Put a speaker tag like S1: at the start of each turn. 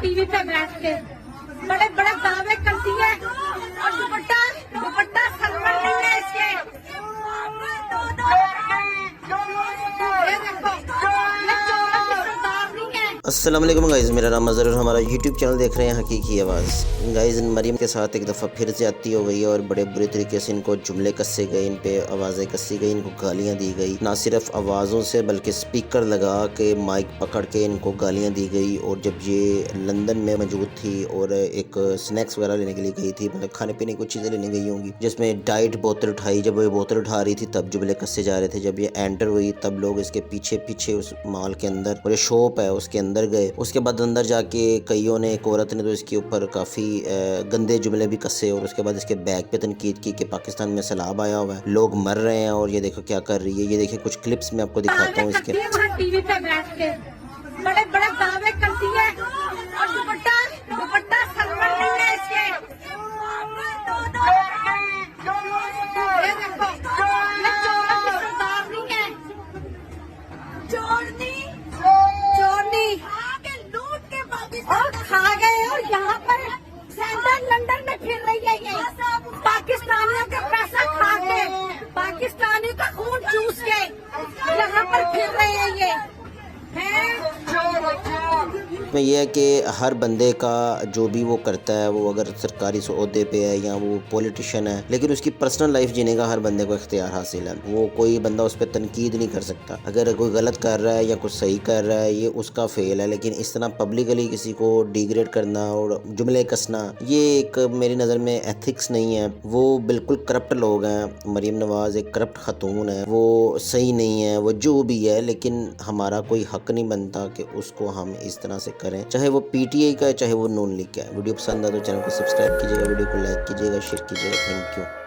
S1: TV पे बैठ के बड़े बड़े दावे करती है और दुपट्टा दुपट्टा सलमान नहीं है इसके। ये देखो, ये चोरों की सरदार नहीं है।
S2: अस्सलाम वालेकुम गाइज़, मेरा नाम अज़हर और हमारा यूट्यूब चैनल देख रहे हैं हकीकी आवाज़। गाइज़, मरीम के साथ एक दफ़ा फिर ज़्यादती हो गई है और बड़े बुरे तरीके से इनको जुमले कसे गए, इन पे आवाज़ें कसी गई, इनको गालियाँ दी गई। ना सिर्फ आवाज़ों से बल्कि स्पीकर लगा के माइक पकड़ के इनको गालियाँ दी गई। और जब ये लंदन में मौजूद थी और एक स्नैक्स वगैरह लेने के लिए गई थी, मतलब खाने पीने की कुछ चीज़ें लेने गई होंगी, जिसमें डाइट बोतल उठाई। जब वो बोतल उठा रही थी तब जुमले कसे जा रहे थे। जब ये एंटर हुई तब लोग इसके पीछे पीछे उस मॉल के अंदर, और ये शॉप है उसके अंदर गए। उसके बाद अंदर जाके कईयों ने, एक औरत ने तो इसके ऊपर काफ़ी गंदे जुमले भी कसे। और उसके बाद इसके बैग पे तनकीद की कि पाकिस्तान में सैलाब आया हुआ है, लोग मर रहे हैं और ये देखो क्या कर रही है। ये देखिए कुछ क्लिप्स मैं आपको दिखाता हूँ इसके।
S1: टीवी पे बैठ के बड़े बड़े दावे करती है और दुपट्टा दुपट्टा सलमान नहीं है इसके। ये देखो, ये चोरों की सरदार नहीं है। चोरनी चोरनी लूट के पाकिस्तान खा गए और यहाँ पर सेंट्रल लंदन में फिर रही है ये पाकिस्तानियों का पैसा खा के, पाकिस्तानियों का खून चूस के यहाँ पर फिर रहे हैं ये
S2: में यह है कि हर बंदे का जो भी वो करता है, वो अगर सरकारी ओहदे पे है या वो पॉलिटिशियन है, लेकिन उसकी पर्सनल लाइफ जीने का हर बंदे को इख्तियार हासिल है। वो कोई बंदा उस पर तनकीद नहीं कर सकता। अगर कोई गलत कर रहा है या कुछ सही कर रहा है, ये उसका फेल है। लेकिन इस तरह पब्लिकली किसी को डिग्रेड करना और जुमले कसना, ये एक मेरी नज़र में एथिक्स नहीं है। वो बिल्कुल करप्ट लोग हैं। मरीम नवाज़ एक करप्ट खतून है, वो सही नहीं है, वो जो भी है। लेकिन हमारा कोई हक नहीं बनता कि उसको हम इस तरह से करें, चाहे वो पीटीआई का है चाहे वो नून लीग का है। वीडियो पसंद आए तो चैनल को सब्सक्राइब कीजिएगा, वीडियो को लाइक कीजिएगा, शेयर कीजिएगा। Thank you.